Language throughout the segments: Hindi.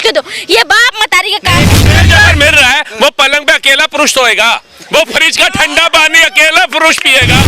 के दो। ये बाप मतारी का काम है। मिल रहा है वो पलंग पे अकेला पुरुष सोएगा, वो फ्रिज का ठंडा पानी अकेला पुरुष पिएगा।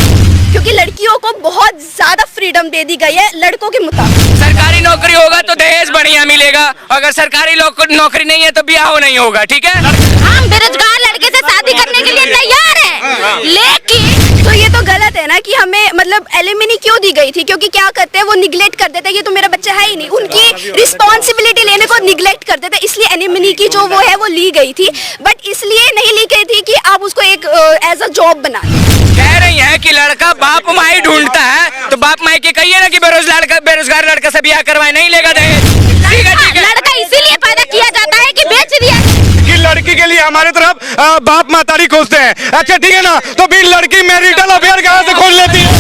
क्योंकि लड़कियों को बहुत ज्यादा फ्रीडम दे दी गई है लड़कों के मुताबिक। सरकारी नौकरी होगा तो दहेज बढ़िया मिलेगा, अगर सरकारी नौकरी नहीं है तो ब्याह नहीं होगा। ठीक है, हम बेरोजगार लड़के से शादी करने के लिए तैयार हैं, लेकिन तो ये तो गलत है ना कि हमें मतलब एलिमनी क्यों दी गई थी? क्योंकि क्या करते हैं वो निगलेक्ट कर देते हैं, ये तो मेरा बच्चा है ही नहीं, उनकी रिस्पॉन्सिबिलिटी लेने को निगलेक्ट कर देते हैं, इसलिए एलिमनी की जो वो है वो ली गई थी। बट इसलिए नहीं ली गई थी कि आप उसको एक एज अ जॉब बना लें। कह रही है कि लड़का बाप माई ढूंढता है, तो बाप माई के कहिए ना कि बेरोजगार लड़का से ब्याह करवाए, नहीं लेगा दहेज। ठीक है, ठीक है। लड़का इसीलिए पैदा किया जाता है कि बेच दिया कि लड़की के लिए हमारे तरफ बाप मातारी खोजते हैं। अच्छा ठीक है ना, तो फिर लड़की मैरिटल अफेयर कहाँ से खोज लेती है?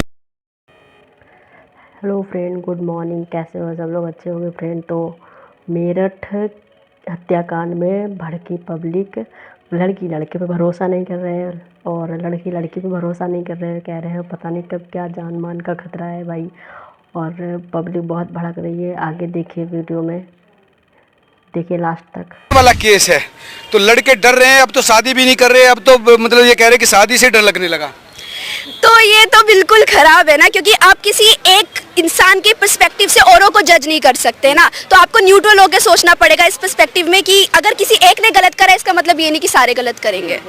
Hello friend, good morning. कैसे हो सब लोग? अच्छे होंगे फ्रेंड। तो मेरठ हत्याकांड में भड़की पब्लिक, लड़की लड़के पे भरोसा नहीं कर रहे हैं और लड़की लड़की पे भरोसा नहीं कर रहे हैं। कह रहे हैं पता नहीं कब क्या जान मान का खतरा है भाई, और पब्लिक बहुत भड़क रही है। आगे देखिए वीडियो में, देखिए लास्ट तक वाला केस है। तो लड़के डर रहे हैं, अब तो शादी भी नहीं कर रहे, अब तो मतलब ये कह रहे हैं कि शादी से डर लगने लगा। तो ये तो बिल्कुल खराब है ना, क्योंकि आप किसी एक इंसान के पर्सपेक्टिव से औरों को जज नहीं कर सकते ना, तो आपको न्यूट्रल होकर सोचना पड़ेगा इस पर्सपेक्टिव में कि अगर किसी एक ने गलत करा इसका मतलब ये नहीं कि सारे गलत करेंगे।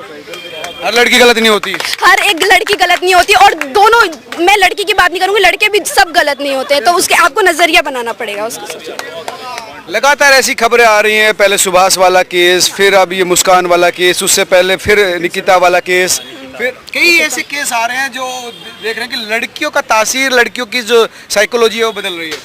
हर लड़की गलत नहीं होती, हर एक लड़की गलत नहीं होती, और दोनों, मैं लड़की की बात नहीं करूंगी, लड़के भी सब गलत नहीं होते, तो उसके आपको नजरिया बनाना पड़ेगा उसको। लगातार ऐसी खबरें आ रही हैं, पहले सुभाष वाला केस, फिर अब ये मुस्कान वाला केस, उससे पहले फिर निकिता वाला केस, फिर कई ऐसे केस आ रहे हैं जो देख रहे हैं कि लड़कियों का तासीर, लड़कियों की जो साइकोलॉजी है वो बदल रही है।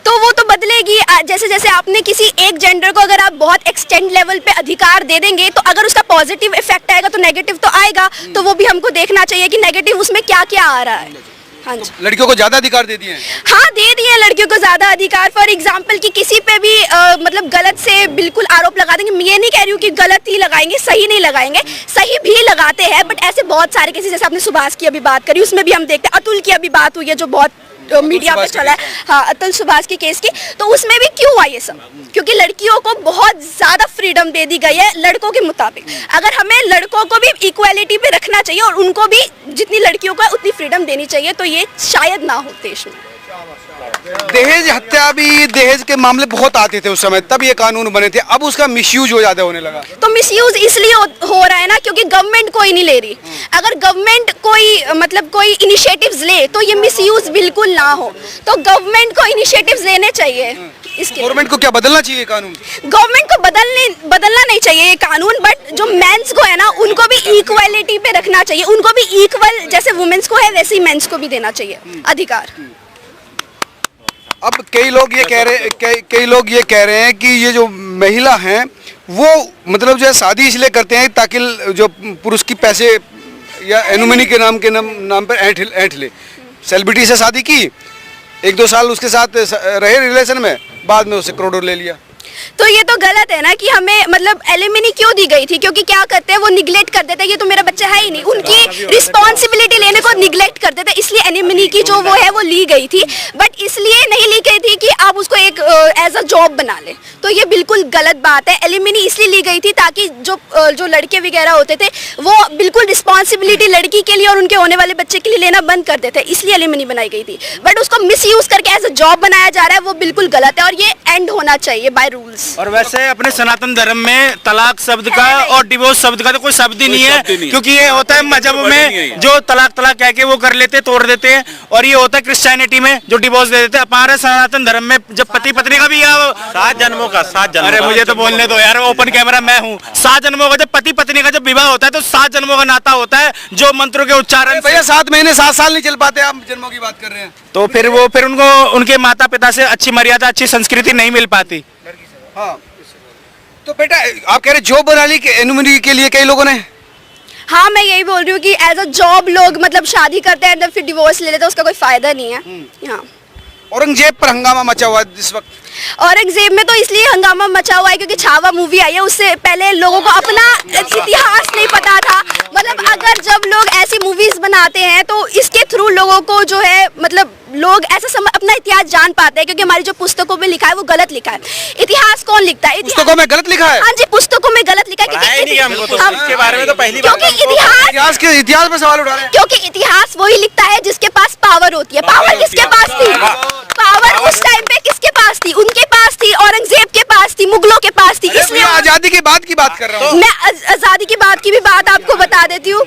तो वो तो बदलेगी। जैसे जैसे आपने किसी एक जेंडर को अगर आप बहुत एक्सटेंड लेवल पे अधिकार दे देंगे, तो अगर उसका पॉजिटिव इफेक्ट आएगा तो नेगेटिव तो आएगा, तो वो भी हमको देखना चाहिए कि नेगेटिव उसमें क्या क्या आ रहा है। हाँ जी, लड़कियों को ज्यादा अधिकार दे दिए हैं। हाँ, दे दिए लड़कियों को ज्यादा अधिकार। फॉर एग्जाम्पल कि किसी पे भी मतलब गलत से बिल्कुल आरोप लगा देंगे। मैं ये नहीं कह रही हूँ कि गलत ही लगाएंगे, सही नहीं लगाएंगे, सही भी लगाते हैं, बट ऐसे बहुत सारे केसेस, जैसे आपने सुभाष की अभी बात करी, उसमें भी हम देखते हैं, अतुल की अभी बात हुई है जो बहुत मीडिया पे चला है, हाँ, अतुल सुभाष के केस की। तो उसमें भी क्यों हुआ ये सब? क्योंकि लड़कियों को बहुत ज्यादा फ्रीडम दे दी गई है लड़कों के मुताबिक। अगर हमें लड़कों को भी इक्वालिटी पे रखना चाहिए और उनको भी जितनी लड़कियों को उतनी फ्रीडम देनी चाहिए, तो ये शायद ना हो देश में। दहेज हत्या भी, दहेज के मामले बहुत आते थे उस समय, तब ये कानून बने थे, अब उसका मिसयूज हो ज्यादा होने लगा। तो मिसयूज इसलिए हो रहा है ना क्योंकि गवर्नमेंट कोई नहीं ले रही। अगर गवर्नमेंट कोई मतलब कोई इनिशिएटिव्स ले तो ये मिसयूज बिल्कुल ना हो, तो गवर्नमेंट को इनिशिएटिव्स लेने चाहिए। इसके गवर्नमेंट को क्या बदलना चाहिए कानून? गवर्नमेंट को बदलना नहीं चाहिए ये कानून, बट जो मेंस को है ना उनको भी इक्वालिटी पे रखना चाहिए, उनको भी इक्वल जैसे वुमेन्स को है वैसे ही मेंस को भी देना चाहिए अधिकार। अब कई लोग ये कह रहे हैं कि ये जो महिला हैं वो मतलब जो है शादी इसलिए करते हैं ताकि जो पुरुष की पैसे या एनुमनी के नाम पर ऐंठ ले। सेलिब्रिटी से शादी की, 1-2 साल उसके साथ रहे रिलेशन में, बाद में उसे करोड़ों ले लिया। तो ये तो गलत है ना कि हमें मतलब एलिमनी क्यों दी गई थी? क्योंकि क्या करते हैं वो निगलेक्ट कर देते हैं, ये तो मेरा बच्चा है ही नहीं, उनकी रिस्पॉन्सिबिलिटी लेने को निगलेक्ट कर देते हैं, इसलिए एलिमनी की जो वो है वो ली गई थी। बट इसलिए नहीं ली गई थी कि आप उसको एक एज अ जॉब बना ले, तो ये बिल्कुल गलत बात है। एलिमनी इसलिए ली गई थी ताकि जो लड़के वगैरह होते थे वो बिल्कुल रिस्पॉन्सिबिलिटी लड़की के लिए और उनके होने वाले बच्चे के लिए लेना बंद कर देते, इसलिए एलिमनी बनाई गई थी। बट उसको मिस यूज करके एज अ जॉब बनाया जा रहा है, वो बिल्कुल गलत है और ये एंड होना चाहिए बाय रूल्स। और वैसे अपने सनातन धर्म में तलाक शब्द का और डिवोर्स शब्द का तो कोई शब्द ही नहीं है, क्योंकि ये होता है मजहब में जो तलाक कह के वो कर लेते, तोड़ देते हैं, और ये होता है क्रिश्चियनिटी में जो डिवोर्स दे देते हैं। हमारे सनातन धर्म में जब पति पत्नी का भी 7 जन्मों का, 7 जन्मों। अरे मुझे तो बोलने दो यार, ओपन कैमरा मैं हूँ। 7 जन्मों का जब पति पत्नी का जब विवाह होता है तो 7 जन्मों का नाता होता है, जो मंत्रों के उच्चारण। भैया 7 महीने 7 साल नहीं चल पाते, आप जन्मों की बात कर रहे हैं, तो फिर उनको उनके माता पिता से अच्छी मर्यादा, अच्छी संस्कृति नहीं मिल पाती। हाँ, तो बेटा आप कह रहे जॉब बना ली एनुमनी के लिए कई लोगों ने? हाँ, मैं यही बोल रही हूँ कि एज अ जॉब लोग मतलब शादी करते हैं फिर डिवोर्स ले लेते हैं, उसका कोई फायदा नहीं है। हाँ, औरंगजेब पर हंगामा मचा हुआ इस वक्त। औरंगजेब में तो इसलिए हंगामा मचा हुआ है क्योंकि छावा मूवी आई है, उससे पहले लोगों को अपना इतिहास नहीं पता था। मतलब अगर जब लोग ऐसी मूवीज बनाते हैं तो इसके थ्रू लोगों को जो है मतलब लोग ऐसा अपना इतिहास जान पाते हैं, क्योंकि हमारी जो पुस्तकों में लिखा है वो गलत लिखा है। इतिहास कौन लिखता है? पुस्तकों में गलत लिखा है? हाँ जी, पुस्तकों में गलत लिखा है, इसके बारे में तो पहली बार क्योंकि इतिहास पे सवाल उठा रहे हैं। क्योंकि इतिहास वही लिखता है जिसके पास पावर होती है। पावर किसके पास थी? पावर उस टाइम पे किसके पास थी? उनके पास थी, औरंगजेब के पास थी, मुगलों के पास थी। इसलिए आजादी के बाद की बात कर रहा हूँ मैं। आजादी के बाद की भी बात आपको बता देती हूँ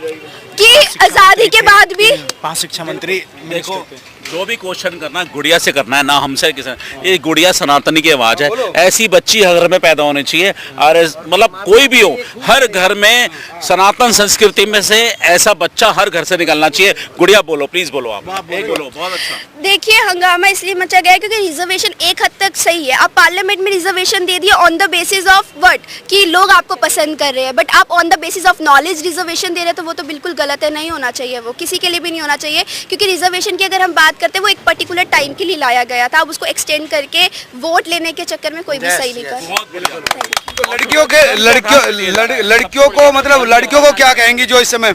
कि आजादी के बाद भी 5 शिक्षा मंत्री देखो, जो भी क्वेश्चन करना गुड़िया से करना है ना हमसे किसी। ये गुड़िया सनातनी की आवाज है, ऐसी बच्ची हर घर में पैदा होनी चाहिए। और मतलब कोई भी हो, हर घर में सनातन संस्कृति में से ऐसा बच्चा हर घर से निकलना चाहिए। गुड़िया बोलो, प्लीज बोलो, आप बोलो। बहुत अच्छा। देखिए, हंगामा इसलिए मचा गया है क्योंकि रिजर्वेशन एक हद तक सही है। आप पार्लियामेंट में रिजर्वेशन दे दिए on the basis of what, कि लोग आपको पसंद कर रहे हैं, बट आप on the basis of knowledge reservation दे रहे हैं, तो वो तो बिल्कुल गलत है। नहीं होना चाहिए, वो किसी के लिए भी नहीं होना चाहिए। क्योंकि रिजर्वेशन की अगर हम बात करते हैं, वो एक पर्टिकुलर टाइम के लिए लाया गया था। अब उसको एक्सटेंड करके वोट लेने के चक्कर में कोई भी सही नहीं कर। तो लड़कियों को मतलब लड़कियों को क्या कहेंगी जो इस समय?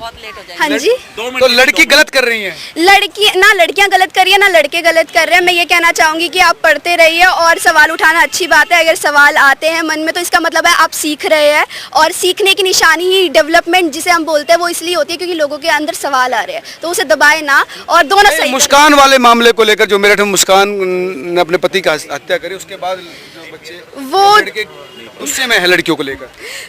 हाँ जी, तो लड़की गलत कर रही है? लड़कियां गलत कर रही है ना लड़के गलत कर रहे हैं। मैं ये कहना चाहूंगी कि आप पढ़ते रहिए और सवाल उठाना अच्छी बात है। अगर सवाल आते हैं मन में तो इसका मतलब है आप सीख रहे हैं, और सीखने की निशानी ही डेवलपमेंट जिसे हम बोलते हैं वो इसलिए होती है क्योंकि लोगों के अंदर सवाल आ रहे हैं, तो उसे दबाए ना। और दोनों सही। मुस्कान वाले मामले को लेकर जो मेरठ में मुस्कान ने अपने पति का हत्या करी, उसके बाद जो बच्चे वो गुस्से में है लड़कियों को लेकर,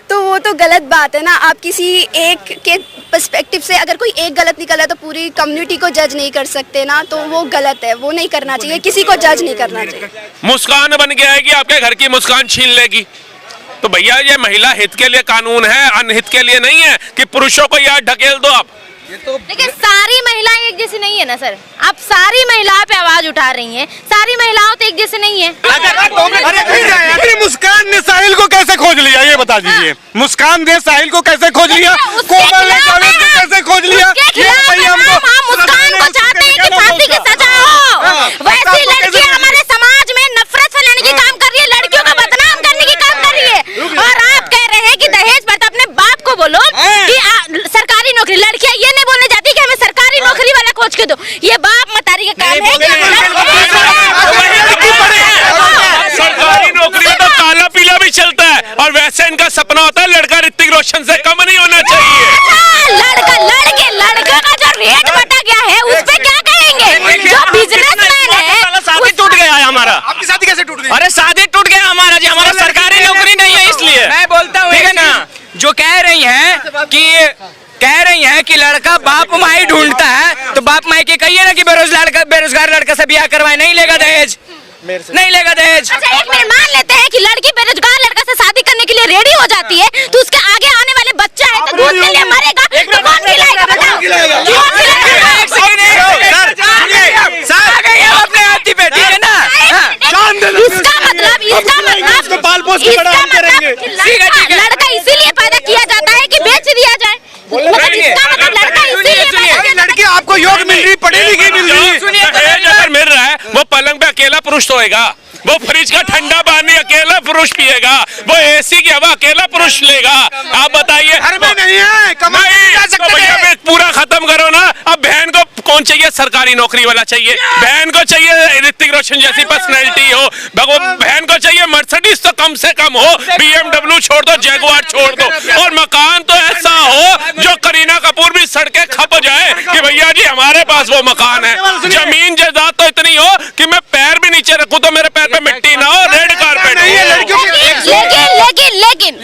तो वो तो गलत बात है ना। आप किसी एक के पर्सपेक्टिव से अगर कोई एक गलत निकला है तो पूरी कम्युनिटी को जज नहीं कर सकते ना, तो वो गलत है, वो नहीं करना चाहिए, किसी को जज नहीं करना चाहिए। मुस्कान बन के आएगी, आपके घर की मुस्कान छीन लेगी। तो भैया ये महिला हित के लिए कानून है, अनहित के लिए नहीं है कि पुरुषों को याद ढकेल दो आप। लेकिन सारी महिलाएं एक जैसी नहीं है ना सर। आप सारी महिलाओं पे आवाज उठा रही हैं, सारी महिलाओं तो एक जैसे नहीं है। अरे मुस्कान ने साहिल को कैसे खोज लिया, ये बता दीजिए। मुस्कान ने साहिल को कैसे खोज लिया? कोमल ने जावेद को कैसे खोज लिया? हम मुस्कान को चाहते हैं कि फांसी की सजा हो। वैसी लड़कियां हमारे समाज में नफरत फैलाने की काम कर रही है, लड़कियों को बदनाम करने की काम कर रही है। और आप कह रहे हैं कि दहेज पर, अपने बाप को बोलो कि सरकारी नौकरी। लड़कियां ये नहीं बोलने जाती कि हमें सरकारी नौकरी वाला खोज के दो। ये बाप मतारी का काम है कि सरकारी नौकरी में तो काला पीला भी चलता है, और वैसे इनका सपना होता है लड़का ऋतिक रोशन से कम नहीं होना चाहिए। लड़का का जो रेट बटा गया है उस पे क्या कहेंगे? जो बिजनेसमैन है, शादी टूट गया है हमारा। आपकी शादी कैसे टूट गई? अरे शादी टूट गया हमारा जी, हमारा सरकारी नौकरी नहीं है इसलिए। मैं बोलता हूँ, ठीक है ना, जो कह रही हैं कि लड़का बाप माई ढूंढता है, तो बाप माई के कहिए ना कि बेरोजगार लड़का से ब्याह करवाए, नहीं लेगा दहेज, नहीं लेगा दहेज। अच्छा, एक मिनट मान लेते हैं कि लड़की बेरोजगार लड़का से शादी करने के लिए रेडी हो जाती है, तो उसके आगे आने वाले बच्चा है तो दूध के लिए मरेगा, तो कौन खिलाएगा? बताओ, कौन खिलाएगा? अपने हाथी पे, ठीक है ना? इसका मतलब लड़का इसीलिए पैदा किया जाता है कि बेच दिया जाए। मतलब इसका मतलब लड़का इसीलिए पैदा किया। लड़की आपको योग मिल रही, पढ़ी लिखी मिल रही है, दहेज अगर मिल रहा है, वो पलंग पे अकेला पुरुष सोएगा, वो फ्रिज का ठंडा पानी अकेला पुरुष पिएगा, वो एसी की हवा अकेला पुरुष लेगा। आप बताइए, घर में नहीं है, तो भैया पूरा खत्म करो ना। अब बहन को कौन चाहिए? सरकारी नौकरी वाला चाहिए। बहन को चाहिए ऋतिक रोशन जैसी पर्सनैलिटी हो। बहन को चाहिए मर्सिडीज तो कम से कम हो, BMW छोड़ दो, जैगुआर छोड़ दो, और मकान तो ऐसा हो जो करीना कपूर भी सड़के खप जाए कि भैया जी हमारे पास वो मकान है। जमीन जायदाद तो इतनी हो कि मैं पैर भी नीचे रखूं तो मेरे पैर पे मिट्टी ना हो, रेड कारपेट नहीं है। लेकिन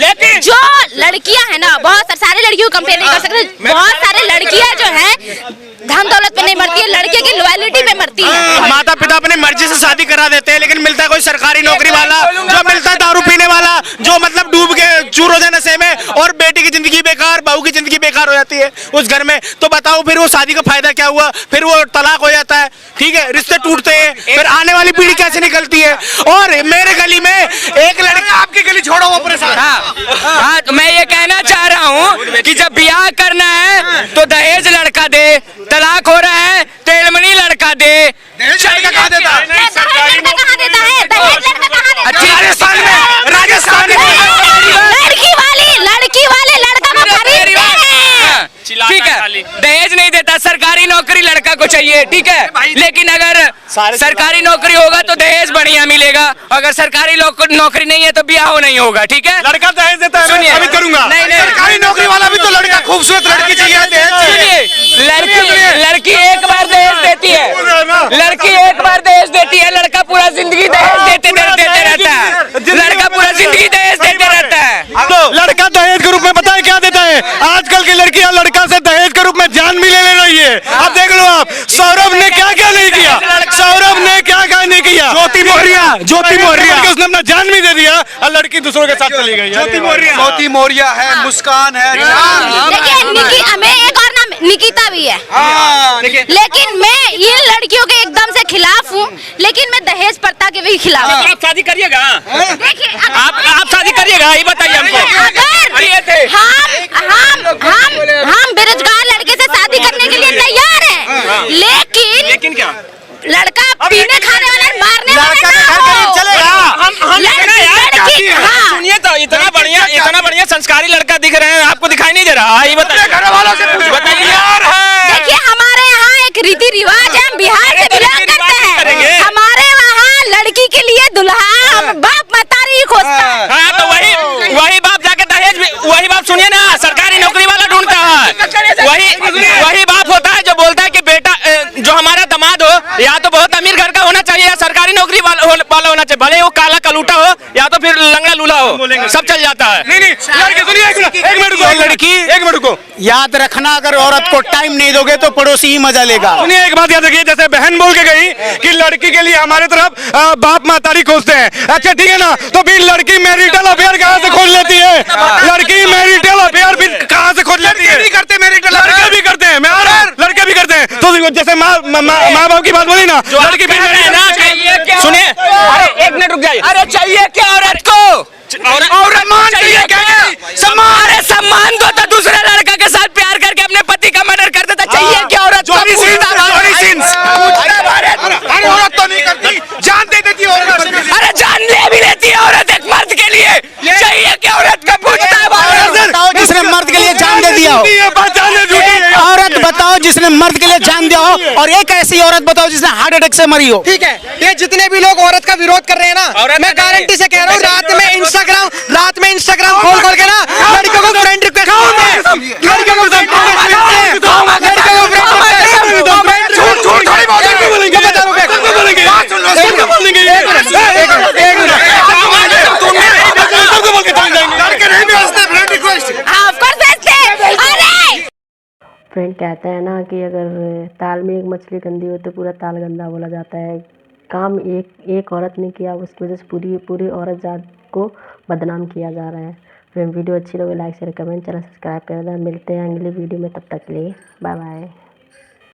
जो लड़कियां है ना, बहुत सारी लड़कियों को कंपेयर नहीं कर सकते। बहुत सारी लड़कियां जो है धन दौलत पे नहीं मरती है, लड़के की लॉयल्टी पे मरती है। माता पिता अपने मर्जी से शादी करा देते हैं, लेकिन मिलता है कोई सरकारी नौकरी वाला, जो मिलता है दारू पीने वाला, जो मतलब डूब के चूर हो जाए नशे में, और बेटी की जिंदगी बेकार, बहू की जिंदगी बेकार हो जाती है उस घर में। तो बताओ फिर वो शादी का फायदा क्या हुआ? फिर वो तलाक हो जाता है, ठीक है, रिश्ते टूटते हैं, फिर आने वाली पीढ़ी कैसे निकलती है? और मेरे गली में एक लड़का, आपकी गली छोड़ो वो परेशान। हाँ, तो मैं ये कहना चाह रहा हूँ कि जब ब्याह करना है तो दहेज लड़का दे, तलाक हो रहा है तो एलमनी लड़का दे। दहेज लड़का कहाँ देता है? राजस्थान में लड़की वाले लड़का को खरीदते हैं। ठीक है, दहेज नहीं देता, सरकारी नौकरी लड़का को चाहिए, ठीक है। लेकिन अगर सरकारी नौकरी होगा तो दहेज बढ़िया मिलेगा, अगर सरकारी नौकरी नहीं है तो ब्याह नहीं होगा, ठीक है। लड़का दहेज देता है, सुनिए, मैं अभी करूंगा। नहीं सरकारी नौकरी वाला भी तो लड़का खूबसूरत लड़की चाहिए, सुनिए, लड़की एक बार दहेज देती है, लड़की एक बार दहेज देती है, लड़का पूरा जिंदगी दहेज देते रहता है, लड़का पूरा जिंदगी दहेज देते रहता है। लड़का दहेज के रूप में पता है क्या देता है? आजकल की लड़कियां लड़का से दहेज के रूप में जान भी ले रही है। अब देख लो आप, सौरभ ने क्या क्या नहीं किया, सौरभ ने क्या क्या नहीं किया। ज्योति मौर्य उसने अपना जान भी दे दिया और लड़की दूसरों के साथ चली गई। ज्योति मौर्य है, मुस्कान है, देखिए हमें एक और नाम निकिता भी है, लेकिन मैं इन लड़कियों के एकदम से खिलाफ हूँ, लेकिन मैं दहेज प्रथा के भी खिलाफ हूँ। आप शादी करिएगा? देखिए आप शादी करिएगा, ये बताइए हमको। अगर हम बेरोजगार लड़के से शादी करने के लिए तैयार हैं, लेकिन क्या लड़का पीने खाने वाला मारने वाला ना हो। सुनिए तो इतना बढ़िया संस्कारी लड़का दिख रहे हैं, आपको दिखाई नहीं दे रहा? ये बताइए यार। देखिए हमारे यहाँ एक रीति रिवाज है, हम बिहार से बिलोंग करते हैं, हमारे वहाँ लड़की के लिए दुल्हा बाप मतारी खोजता है। हाँ, तो वही बाप जाके दहेज, वही बाप सुनिए ना, सरकारी नौकरी वाला ढूंढता है, वही बाप होता है जो बोलता है कि बेटा जो हमारा दामाद हो या तो बहुत अमीर घर का होना चाहिए या सरकारी नौकरी वाला होना चाहिए, भले वो काला कलूटा हो या तो फिर लंगड़ा लूला हो, सब चल जाता है। नहीं सुनिए, एक मिनट को याद रखना, अगर औरत को टाइम नहीं दोगे तो पड़ोसी ही मजा लेगा। सुनिए, एक बात याद रखिए, जैसे बहन बोल के गई कि लड़की के लिए हमारे तरफ बाप मातारी खोजते हैं, अच्छा ठीक है ना, तो फिर लड़की मैरिटल अफेयर कहाँ से खोज लेती है? लड़की मैरिटल अफेयर भी कहाँ से खोज लेती है? लड़के भी करते हैं, लड़के भी करते हैं। तो जैसे माँ बाप की बात बोली ना, लड़की भी सुनिए, अरे एक मिनट रुक जाइए। अरे चाहिए क्या औरत को? औरत चाहिए क्या? सम्मान दो तो दूसरे लड़का के साथ प्यार करके अपने पति का मर्डर कर देता, चाहिए क्या औरत? औरत तो नहीं करती, जान दे देती है औरत। अरे जान ले भी लेती है औरत एक मर्द के लिए, चाहिए क्या औरत का? पूछता है जिसने मर्द के लिए जान दे दिया हो, औरत बताओ जिसने मर्द के लिए जान दिया हो, और एक ऐसी औरत बताओ जिसने हार्ट अटैक से मरी हो। ठीक है, ये जितने भी लोग औरत का विरोध कर रहे हैं ना, मैं गारंटी से कह रहा हूँ, रात में इंस्टाग्राम खोल के ना लड़कियों को फ्रेंड रिक्वेस्ट करते हैं, लड़कियों को फ्रेंड फ्रेंड कहते हैं ना कि अगर ताल में एक मछली गंदी हो तो पूरा ताल गंदा बोला जाता है। काम एक औरत ने किया, उसकी वजह से पूरी औरत जात को बदनाम किया जा रहा है। फ्रेंड वीडियो अच्छी लगे like share comment channel subscribe कर देना। मिलते हैं अगली वीडियो में, तब तक के लिए बाय बाय।